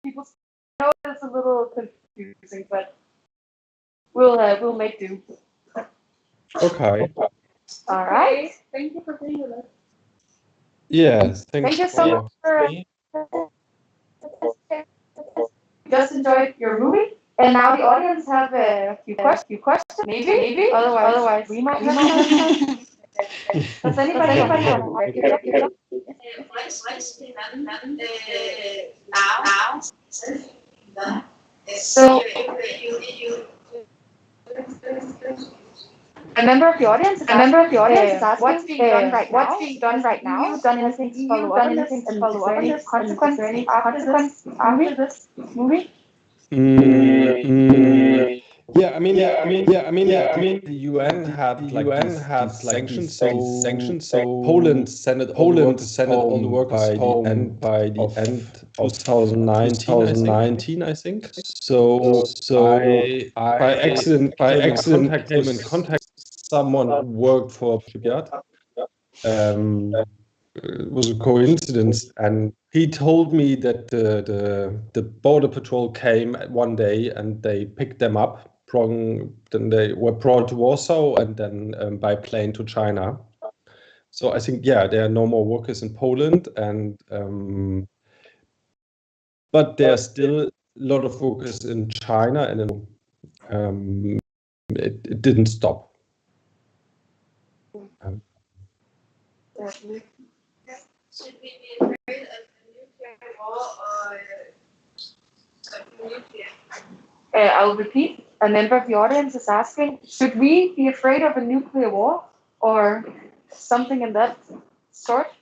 people know it's a little confusing, but we'll make do. Okay. All right. Thank you for being with us. Yes, Thank you so much for just enjoyed your movie. And now the audience have a few questions. Maybe. Otherwise, we might have some. Does anybody want to write it up? So, a member of the audience is asking what's being done right now. What's being done right now? Have you done anything to follow up on this? And is there any consequence after this movie? Yeah, I mean, the UN had these sanctions. So Poland sent all the workers home by the end of 2019, I think. So I by accident came in contact with someone who worked for shipyard. It was a coincidence, and he told me that the border patrol came one day and they picked them up. Then they were brought to Warsaw and then by plane to China. So I think there are no more workers in Poland, and but there are still a lot of workers in China, and it didn't stop. Should we be afraid of a nuclear war or nuclear? I'll repeat. A member of the audience is asking, should we be afraid of a nuclear war or something in that sort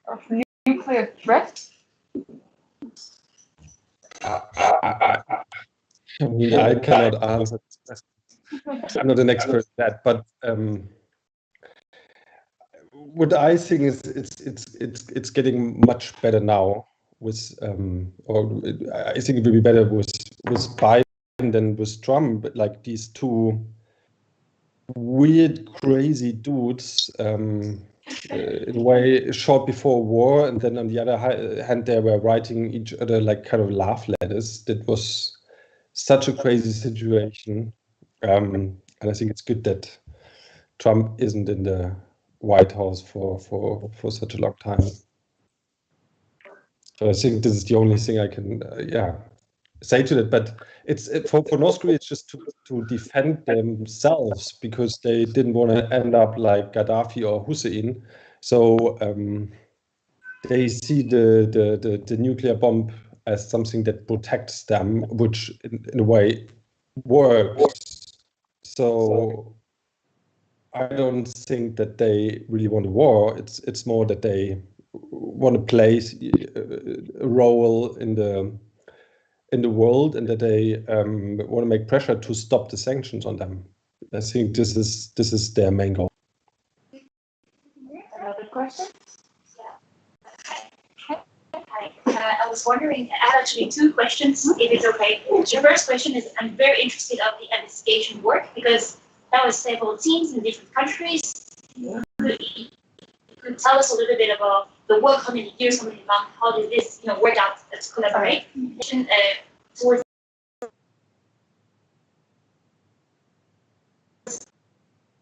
of nuclear threat? I cannot answer this question. I'm not an expert in that, but what I think is it's getting much better now with or I think it will be better with Biden than with Trump. But like these two weird, crazy dudes, in a way, short before war, and then on the other hand, they were writing each other like kind of love letters. That was such a crazy situation, and I think it's good that Trump isn't in the White House for such a long time. So I think this is the only thing I can say to that. But it's for North Korea, it's just to defend themselves because they didn't want to end up like Gaddafi or Hussein. So they see the nuclear bomb as something that protects them, which in a way works. So I don't think that they really want a war. It's more that they want to play a role in the world, and that they want to make pressure to stop the sanctions on them. I think this is their main goal. Another question? I was wondering, I have actually two questions, if it's okay. The first question is, I'm very interested of the investigation work because that was several teams in different countries. You could tell us a little bit about the work, how many years, how many months, how did this work out to collaborate? Towards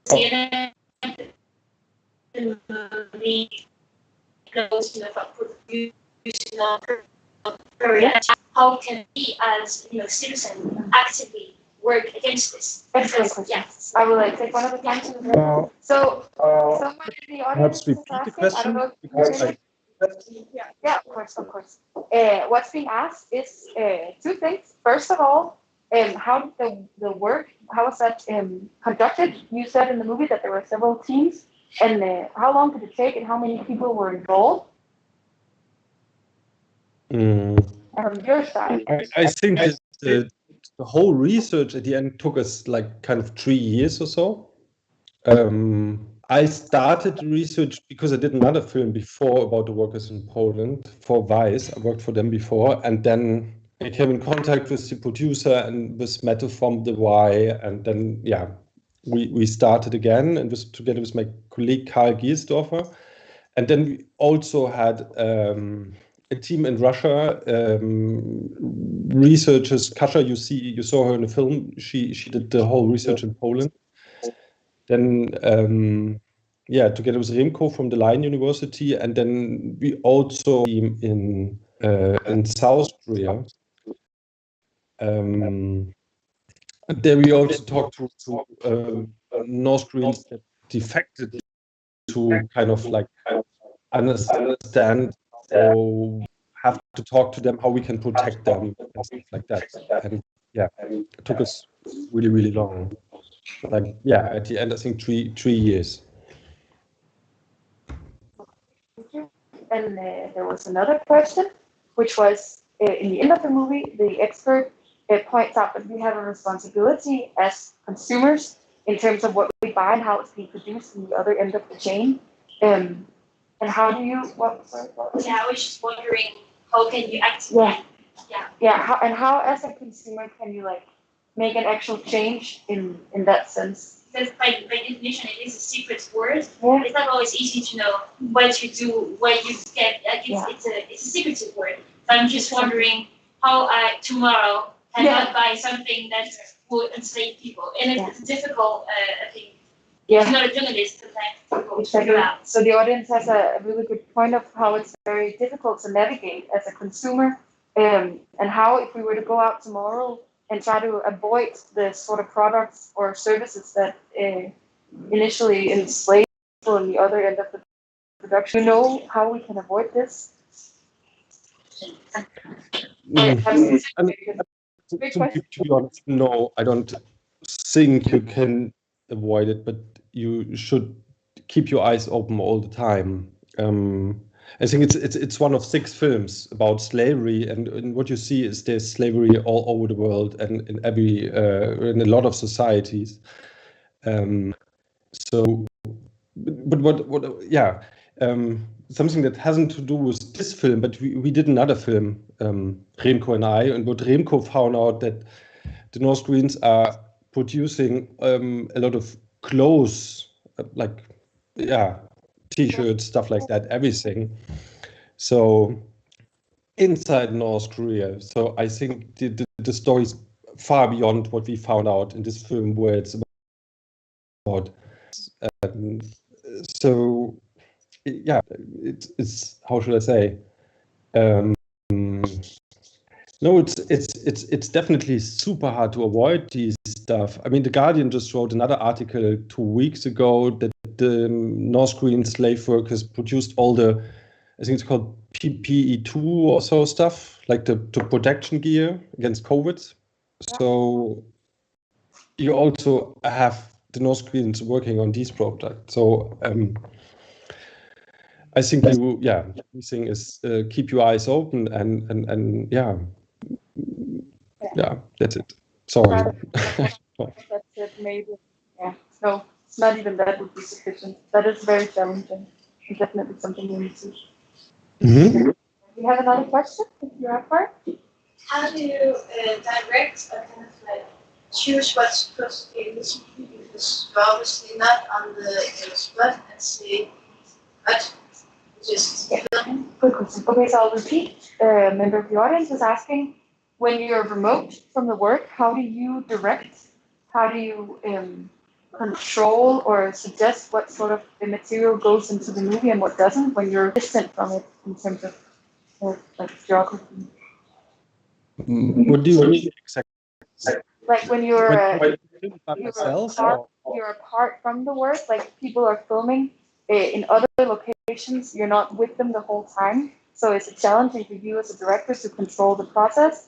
the goes from Korea. How can we as citizens actively work against this? Excellent question. Yes. I will take one of the questions. So someone in the audience Perhaps repeat the question. I don't know. Yeah, of course. What's being asked is two things. First of all, how did the work, how was that conducted? You said in the movie that there were several teams, and how long did it take, and how many people were involved? From your side, I think that the whole research at the end took us like kind of 3 years or so. I started the research because I did another film before about the workers in Poland for Weis. I worked for them before, and then I came in contact with the producer and with Mette from the Y, and then we started again, and together with my colleague Karl Giesdorfer, and then we also had a team in Russia, researchers. Kasia, you saw her in the film. She did the whole research in Poland. Then together with Remco from the Leiden University, and then we also in South Korea. There we also talked to North Koreans that defected to kind of like understand or have to talk to them how we can protect them and stuff like that. And yeah, it took us really, really long. Like at the end I think three years. And there was another question, which was in the end of the movie, the expert points out that we have a responsibility as consumers in terms of what we buy and how it's being produced in the other end of the chain. And how do you, Yeah, I was just wondering, how can you act? How as a consumer can you like make an actual change in that sense? Because by definition, it is a secret word. Yeah. It's not always easy to know what you do, what you get. Like it's a secretive word. So I'm just wondering how I tomorrow cannot buy something that would enslave people. And it's difficult, I think. Yeah. I'm not a journalist, but exactly. So the audience has a really good point of how it's very difficult to navigate as a consumer, and how if we were to go out tomorrow and try to avoid the sort of products or services that initially enslaved people on the other end of the production. You know how we can avoid this? To be honest, no, I don't think you can avoid it, but you should keep your eyes open all the time. I think it's one of 6 films about slavery, and what you see is there's slavery all over the world and in a lot of societies. Something that hasn't to do with this film, but we did another film, Remco and I, and what Remco found out that the North Koreans are producing a lot of clothes, t-shirts, stuff like that, everything. So inside North Korea. So I think the story is far beyond what we found out in this film, where it's about. It's how should I say? No, it's definitely super hard to avoid these stuff. I mean, The Guardian just wrote another article 2 weeks ago that the North Korean slave workers produced all the, I think it's called PPE2 or so stuff, like the protection gear against COVID. So you also have the North Koreans working on these products. So I think the thing is keep your eyes open and that's it. Sorry. That's it, maybe. Yeah. No, it's not even that would be sufficient. That is very challenging. And definitely something we need to. You have another question? If you have one? How do you direct or kind of like choose what's supposed to be listened to? Because you're obviously not on the spot and say, but just film. Good question. Okay, so I'll repeat. A member of the audience is asking, when you're remote from the work, how do you direct? How do you control or suggest what sort of material goes into the movie and what doesn't when you're distant from it in terms of like geography? What do you mean exactly? Like when you're you're apart from the work, like people are filming in other locations, you're not with them the whole time. So is it challenging for you as a director to control the process?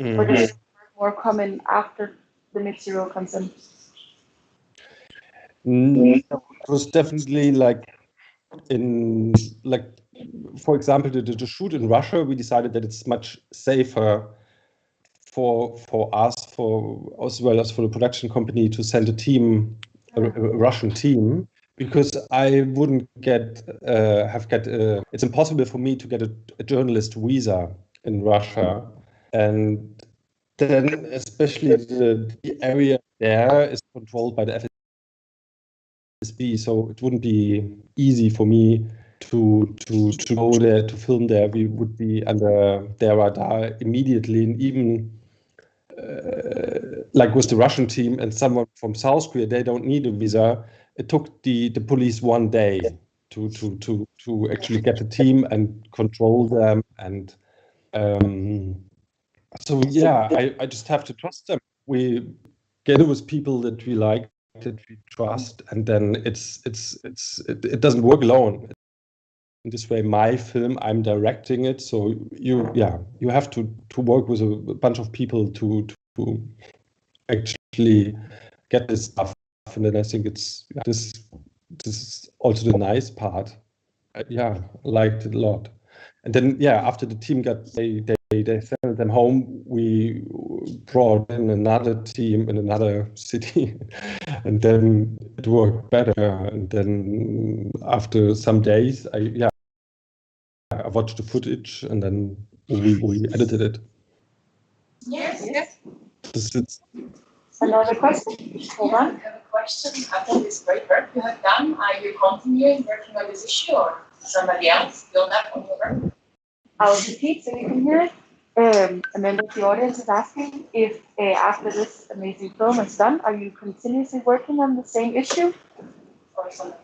Or does more come in after the material comes in? It was definitely for example, the shoot in Russia, we decided that it's much safer for us, as well as for the production company, to send a Russian team, because I wouldn't it's impossible for me to get a journalist visa in Russia, and then especially the area there is controlled by the FSB, so it wouldn't be easy for me to go there, to film there, we would be under their radar immediately. And even like with the Russian team and someone from South Korea, they don't need a visa. It took the police 1 day to actually get the team and control them. And so yeah, I just have to trust them. We get with people that we like, that we trust, and then it doesn't work alone. In this way, my film, I'm directing it, so you have to work with a bunch of people to actually get this stuff. And then I think it's this is also the nice part. I liked it a lot. And then after the team they sent them home, we brought in another team in another city, and then it worked better. And then after some days, I watched the footage, and then we edited it. Yes. This is Another question? Hold on. I have a question. After this great work you have done, are you continuing working on this issue, or somebody else build up on your work? I'll repeat so you can hear it. A member of the audience is asking if after this amazing film is done, are you continuously working on the same issue?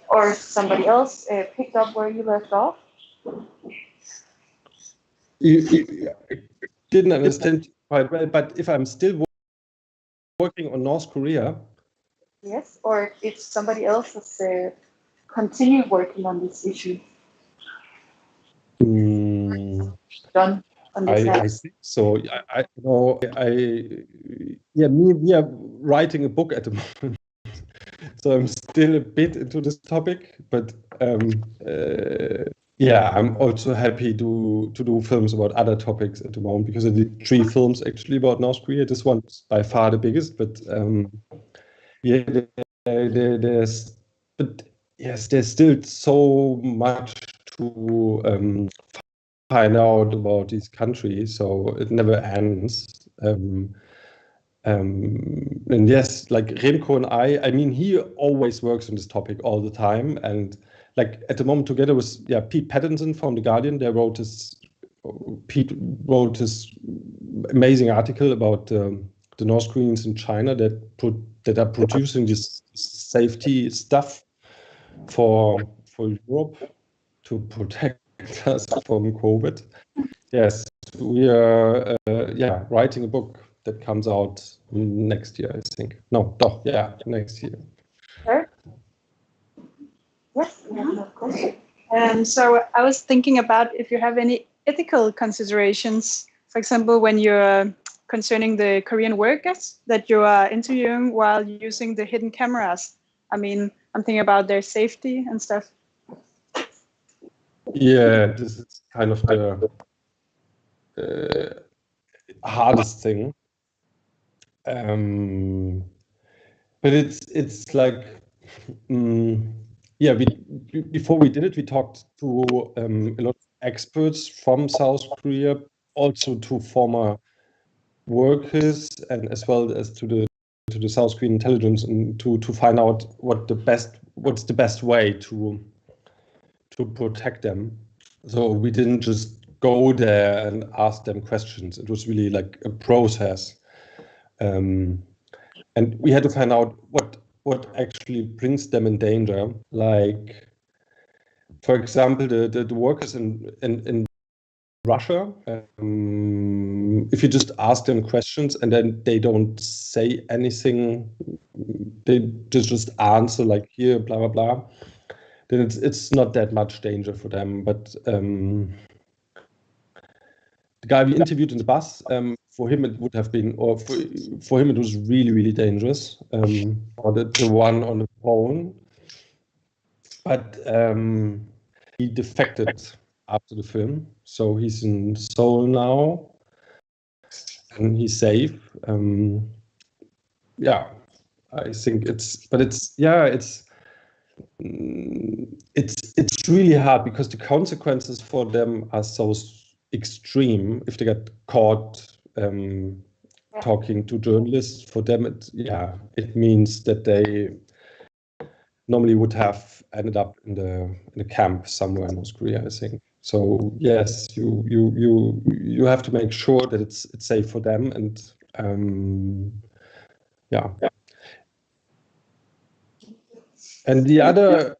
Or somebody else picked up where you left off? you didn't understand quite well, but if I'm still working on North Korea. Yes, or if somebody else has continued working on this issue. Done on this I think so. We are writing a book at the moment, so I'm still a bit into this topic. But I'm also happy to do films about other topics at the moment, because I did 3 films actually about North Korea. This one's by far the biggest, but there's still so much to find out about these countries, so it never ends. And yes, like Remco and I mean, he always works on this topic all the time, and like at the moment together with Pete Pattinson from The Guardian, Pete wrote this amazing article about the North Koreans in China that are producing this safety stuff for Europe to protect us from COVID. Yes, we are writing a book that comes out next year, I think. Next year. Sure. Yes, we have another question. So I was thinking about if you have any ethical considerations, for example, when you're concerning the Korean workers that you are interviewing while using the hidden cameras. I mean, I'm thinking about their safety and stuff. Yeah, this is kind of the hardest thing. But it's like, before we did it, we talked to a lot of experts from South Korea, also to former workers, and as well as to the South Korean intelligence, and to find out what's the best way to protect them. So we didn't just go there and ask them questions. It was really like a process. And we had to find out what actually brings them in danger. Like, for example, the workers in Russia, if you just ask them questions and then they don't say anything, they just answer like, here, blah, blah, blah, then it's not that much danger for them. But the guy we interviewed in the bus, for him it would have been, or for him it was really, really dangerous. Or the one on the phone. But he defected after the film, so he's in Seoul now, and he's safe. I think it's really hard, because the consequences for them are so extreme. If they get caught talking to journalists, for them it means that they normally would have ended up in the camp somewhere in North Korea, I think. So yes, you have to make sure that it's safe for them, and yeah. And the other,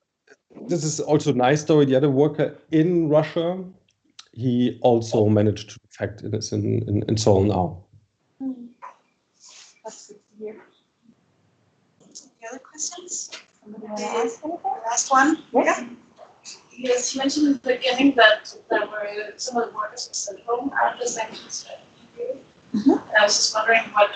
this is also a nice story. The other worker in Russia, he also managed to defect in Seoul now. That's good to hear. Any other questions? Somebody want to ask anything? Last one? Yes. Yes, you mentioned in the beginning that there were some of the workers were sent home after sanctions were included. And I was just wondering what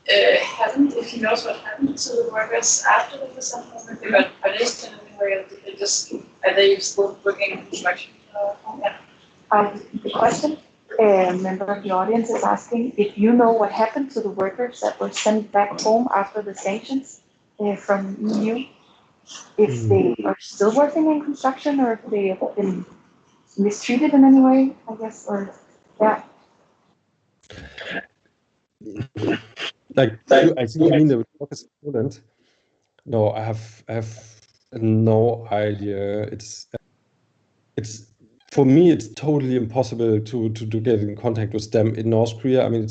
happened, if he knows what happened to the workers after they were sent home, if they got punished in any way, or did they just, are they still working in construction? Yeah. The question, a member of the audience is asking if you know what happened to the workers that were sent back home after the sanctions from EU. If they are still working in construction, or if they have been mistreated in any way, I guess, or yeah. Like, I think you mean the workers in Poland. No, I have no idea. It's for me, it's totally impossible to get in contact with them in North Korea. I mean,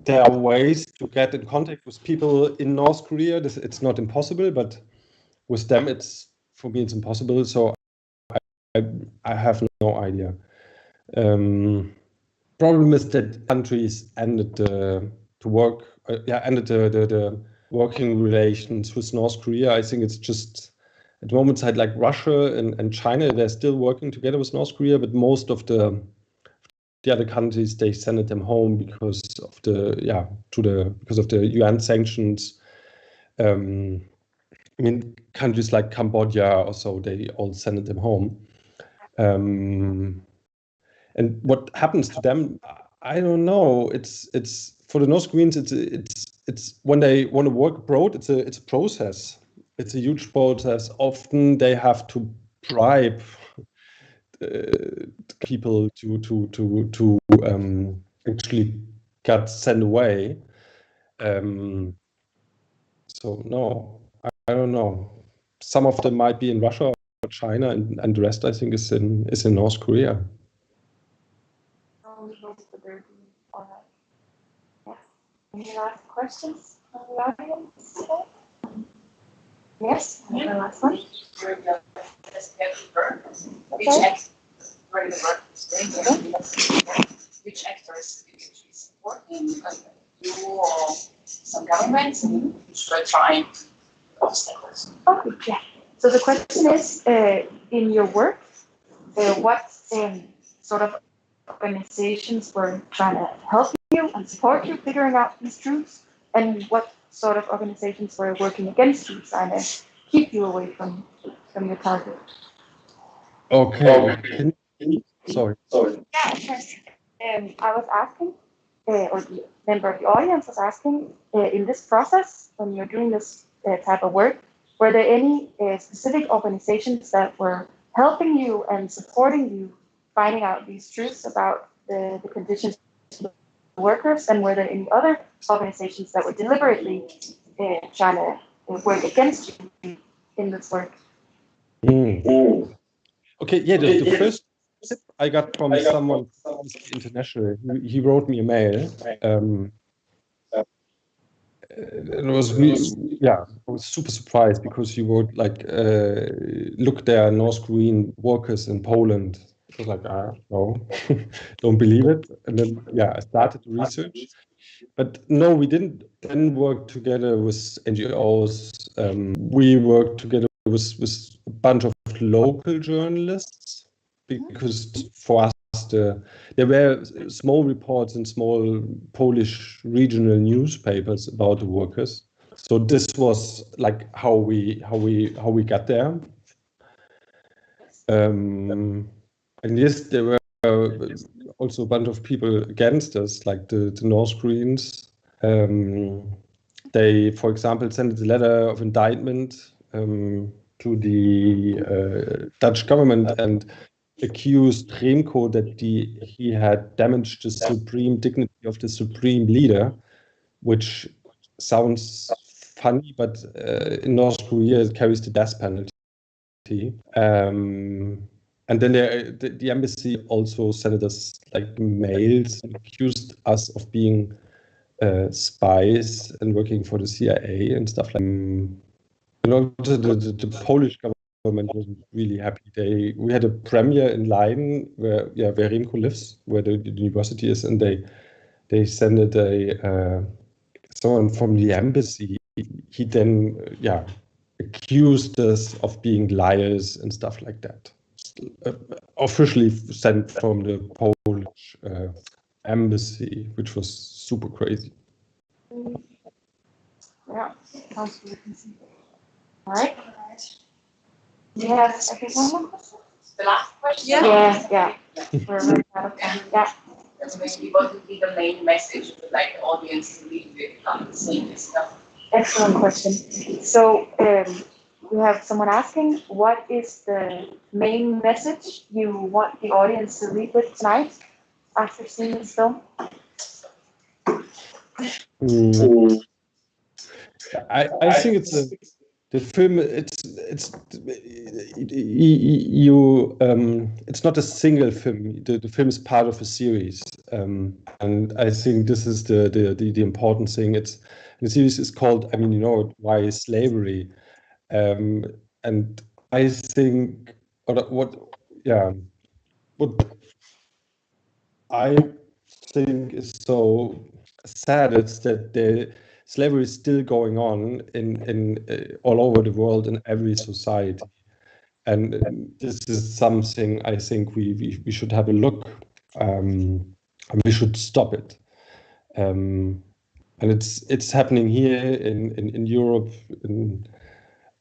there are ways to get in contact with people in North Korea. It's not impossible, but with them, for me, it's impossible. So I have no idea. Problem is that countries ended the working relations with North Korea. I think it's just at the moment side like Russia and China, they're still working together with North Korea, but most of the other countries, they sent them home because of the UN sanctions. I mean, countries like Cambodia or so, they all sent them home. And what happens to them, I don't know. It's for the North Koreans. It's when they want to work abroad. It's a process. It's a huge process. Often they have to bribe people to actually get sent away. So no, I don't know. Some of them might be in Russia or China, and the rest I think is in North Korea. All right. Yes. Any last questions from the audience? Yes, and the last one. Which actors is working, you or some governments, and which are trying obstacles. Okay, yeah. So the question is, in your work, what sort of organizations were trying to help you and support you figuring out these truths, and what sort of organizations were working against you, trying to keep you away from your target? Okay. Sorry. Yeah, of course. I was asking, or the member of the audience was asking, in this process, when you're doing this type of work, were there any specific organizations that were helping you and supporting you finding out these truths about the conditions of the workers, and were there any other organizations that were deliberately trying to work against you in this work? Okay, yeah, the first tip I got from someone international. He wrote me a mail. It was I was super surprised because he wrote like, look, there are North Korean workers in Poland. I was like, no, don't believe it. And then, I started to research. But no, we didn't then work together with NGOs. We worked together with a bunch of local journalists, because for us, there were small reports in small Polish regional newspapers about the workers. So this was like how we got there. And yes, there were also a bunch of people against us, like the North Koreans. They, for example, sent a letter of indictment to the Dutch government and accused Remco that he had damaged the supreme dignity of the supreme leader, which sounds funny, but in North Korea it carries the death penalty. And then the embassy also sent us like mails and accused us of being spies and working for the CIA and stuff like. The Polish government wasn't really happy. We had a premiere in Leiden, where Remco lives, where the university is, and they sent someone from the embassy. He then accused us of being liars and stuff like that. Officially sent from the Polish embassy, which was super crazy. Yeah, sounds good. All right. Yes, I think one more question. The last question? Yeah. We're running out of time. Yeah. That's maybe what would be the main message of like the audience to leave with seeing this stuff. Excellent question. So we have someone asking, what is the main message you want the audience to leave with tonight after seeing this film? I think it's the film. It's not a single film. The film is part of a series, and I think this is the important thing. The series is called, why slavery, and I think what I think is so sad is that the slavery is still going on in all over the world in every society, and this is something I think we should have a look, and we should stop it. And it's happening here in Europe,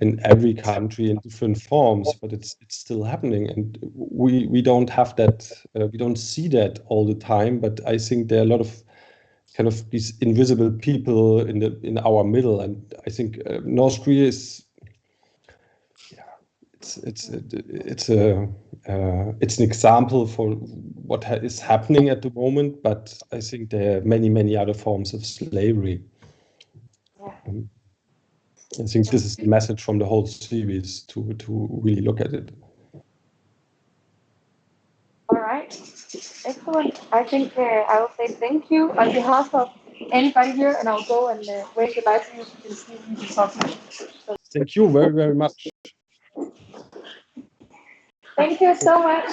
in every country in different forms, but it's still happening, and we don't have that. We don't see that all the time. But I think there are a lot of kind of these invisible people in our middle, and I think North Korea is. It's an example for what is happening at the moment, but I think there are many other forms of slavery. I think this is the message from the whole series, to really look at it. All right, excellent. I think I will say thank you on behalf of anybody here, and I'll go and wave goodbye to you so you can see who you're talking to. Thank you very much. Thank you so much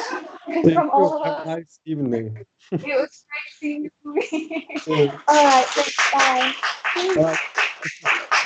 from all of Have us. a nice evening. It was great seeing you. All right, thanks. Bye. Bye.